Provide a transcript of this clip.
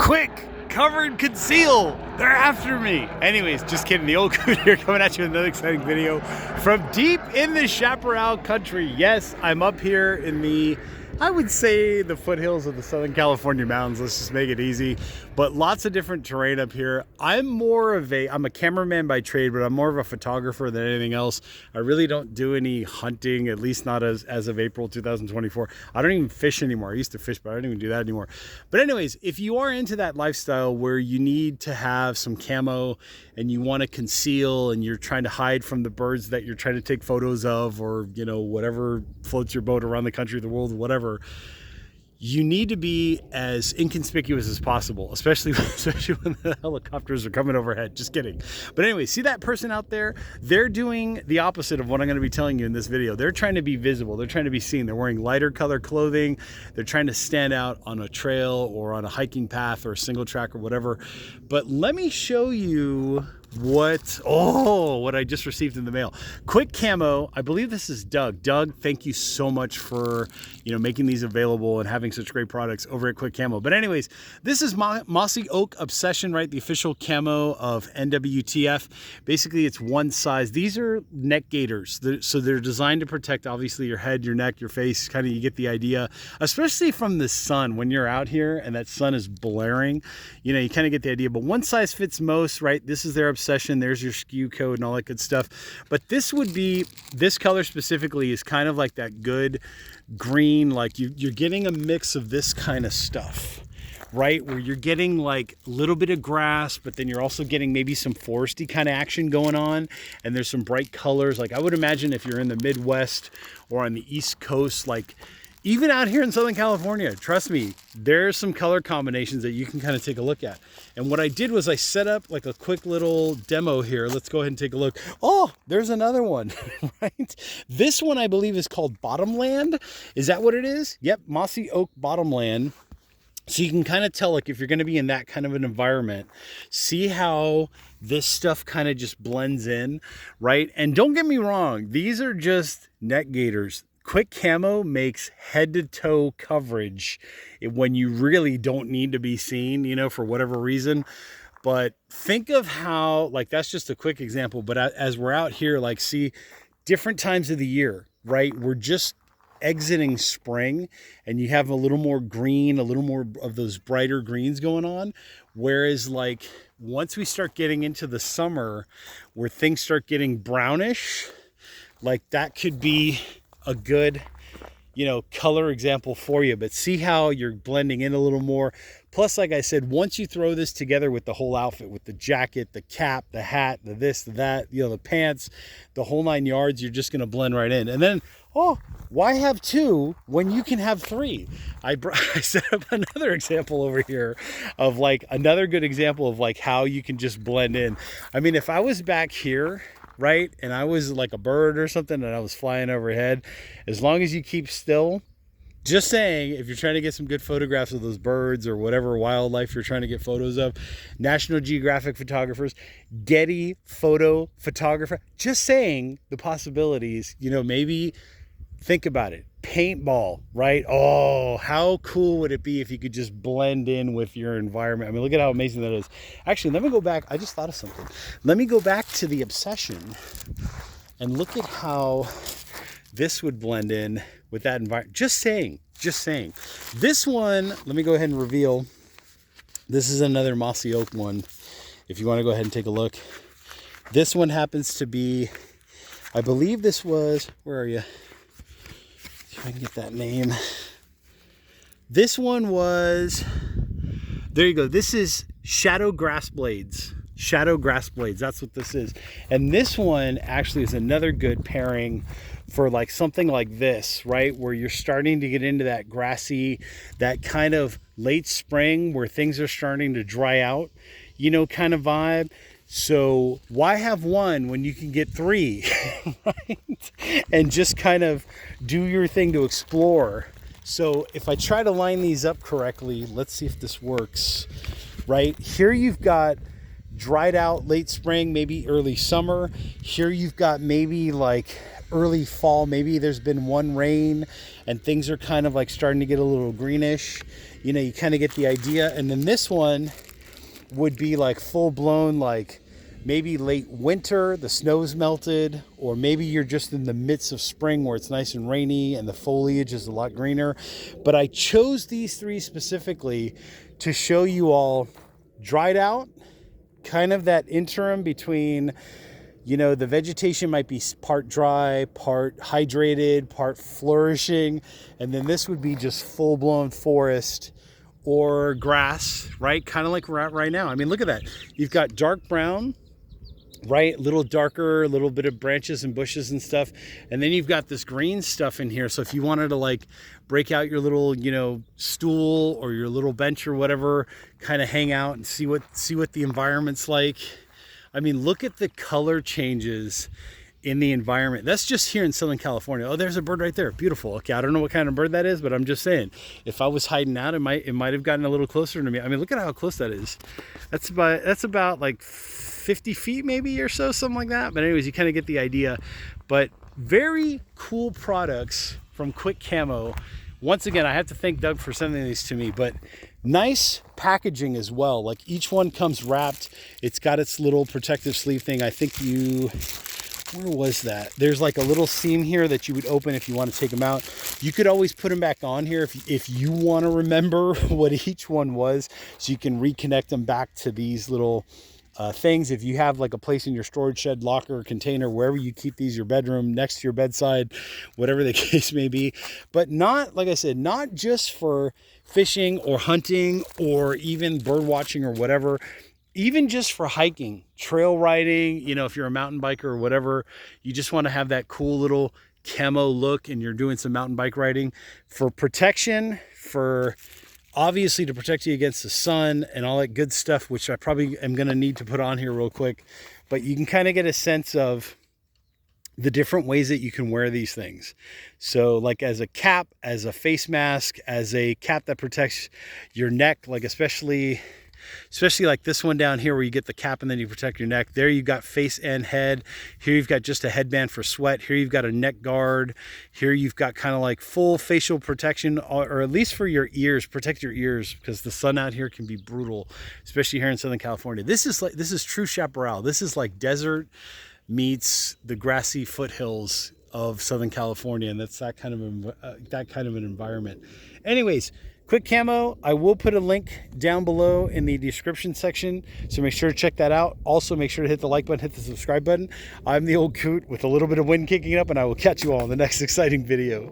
Quick! Cover and conceal! They're after me! Anyways, just kidding. The old Coupe here coming at you with another exciting video from deep in the chaparral country. Yes, I'm up here in the, I would say, the foothills of the Southern California mountains. Let's just make it easy. But lots of different terrain up here. I'm a cameraman by trade, but I'm more of a photographer than anything else. I really don't do any hunting, at least not as of April 2024. I don't even fish anymore. I used to fish, but I don't even do that anymore. But anyways, if you are into that lifestyle where you need to have some camo and you want to conceal and you're trying to hide from the birds that you're trying to take photos of, or, you know, whatever floats your boat around the country, the world, whatever, you need to be as inconspicuous as possible, especially when the helicopters are coming overhead. Just kidding. But anyway, see that person out there? They're doing the opposite of what I'm going to be telling you in this video. They're trying to be visible. They're trying to be seen. They're wearing lighter color clothing. They're trying to stand out on a trail or on a hiking path or a single track or whatever. But let me show you what I just received in the mail. QuikCamo. I believe this is Doug. Doug, thank you so much for, you know, making these available and having such great products over at QuikCamo. But anyways, this is Mossy Oak Obsession, right? The official camo of NWTF. Basically, it's one size. These are neck gaiters. So they're designed to protect, obviously, your head, your neck, your face. Kind of, you get the idea, especially from the sun. When you're out here and that sun is blaring, you know, you kind of get the idea. But one size fits most, right? This is their obsession. There's your SKU code and all that good stuff. But this would be, this color specifically is kind of like that good green, like you're getting a mix of this kind of stuff, right? Where you're getting like a little bit of grass, but then you're also getting maybe some foresty kind of action going on. And there's some bright colors. Like I would imagine if you're in the Midwest or on the East Coast, like even out here in Southern California, trust me, there's some color combinations that you can kind of take a look at. And what I did was I set up like a quick little demo here. Let's go ahead and take a look. Oh, there's another one, right? This one I believe is called Bottomland. Is that what it is? Yep, Mossy Oak Bottomland. So you can kind of tell, like, if you're going to be in that kind of an environment, see how this stuff kind of just blends in, right? And don't get me wrong, these are just neck gaiters. QuikCamo makes head-to-toe coverage when you really don't need to be seen, you know, for whatever reason. But think of how, like, that's just a quick example. But as we're out here, like, see, different times of the year, right? We're just exiting spring and you have a little more green, a little more of those brighter greens going on. Whereas, like, once we start getting into the summer where things start getting brownish, like, that could be a good, you know, color example for you. But see how you're blending in a little more. Plus, like I said, once you throw this together with the whole outfit, with the jacket, the cap, the hat, the this, the that, you know, the pants, the whole 9 yards, you're just going to blend right in. And then, oh, why have two when you can have three? I set up another example over here of, like, another good example of, like, how you can just blend in. I mean, if I was back here, right, and I was like a bird or something and I was flying overhead, as long as you keep still, just saying, if you're trying to get some good photographs of those birds or whatever wildlife you're trying to get photos of, National Geographic photographers, Getty photo photographer, just saying the possibilities, you know, maybe think about it. Paintball, right? Oh, how cool would it be if you could just blend in with your environment? I mean, look at how amazing that is. Actually, let me go back. I just thought of something. Let me go back to the Obsession and look at how this would blend in with that environment. Just saying. This one, let me go ahead and reveal. This is another Mossy Oak one. If you want to go ahead and take a look. This one happens to be, I believe this was, where are you? If I can get that name. This one was, there you go. This is Shadow Grass Blades. Shadow Grass Blades, that's what this is. And this one actually is another good pairing for, like, something like this, right? Where you're starting to get into that grassy, that kind of late spring where things are starting to dry out, you know, kind of vibe. So why have one when you can get three, right? And just kind of do your thing to explore. So if I try to line these up correctly, let's see if this works, right? Here you've got dried out late spring, maybe early summer. Here you've got maybe like early fall. Maybe there's been one rain and things are kind of like starting to get a little greenish. you know, you kind of get the idea. And then this one would be like full blown, like maybe late winter, the snow's melted, or maybe you're just in the midst of spring where it's nice and rainy and the foliage is a lot greener. But I chose these three specifically to show you all dried out, kind of that interim between, you know, the vegetation might be part dry, part hydrated, part flourishing, and then this would be just full-blown forest or grass, right? Kind of like we're at right now. I mean, look at that. You've got dark brown, right? A little darker, a little bit of branches and bushes and stuff. And then you've got this green stuff in here. So if you wanted to like break out your little, you know, stool or your little bench or whatever, kind of hang out and see what the environment's like. I mean, look at the color changes in the environment. That's just here in Southern California. Oh, there's a bird right there. Beautiful. Okay, I don't know what kind of bird that is, but I'm just saying, if I was hiding out, it might have gotten a little closer to me. I mean, look at how close that is. That's about like 50 feet maybe or so, something like that. But anyways, you kind of get the idea. But very cool products from QuikCamo. Once again, I have to thank Doug for sending these to me, but nice packaging as well. Like each one comes wrapped. It's got its little protective sleeve thing. I think where was that? There's like a little seam here that you would open if you want to take them out. You could always put them back on here if you want to remember what each one was, so you can reconnect them back to these little things. If you have like a place in your storage shed, locker, container, wherever you keep these, your bedroom, next to your bedside, whatever the case may be. But not, like I said, not just for fishing or hunting or even bird watching or whatever, even just for hiking, trail riding, you know, if you're a mountain biker or whatever, you just want to have that cool little camo look and you're doing some mountain bike riding. For protection, for obviously to protect you against the sun and all that good stuff, which I probably am going to need to put on here real quick. But you can kind of get a sense of the different ways that you can wear these things. So like as a cap, as a face mask, as a cap that protects your neck, like especially like this one down here where you get the cap and then you protect your neck. There you've got face and head. Here you've got just a headband for sweat. Here you've got a neck guard. Here you've got kind of like full facial protection, or at least for your ears. Protect your ears because the sun out here can be brutal, especially here in Southern California. This is true chaparral. This is like desert meets the grassy foothills of Southern California, and that's that kind of an environment. Anyways, QuikCamo, I will put a link down below in the description section, so make sure to check that out. Also, make sure to hit the like button, hit the subscribe button. I'm the old coot with a little bit of wind kicking up, and I will catch you all in the next exciting video.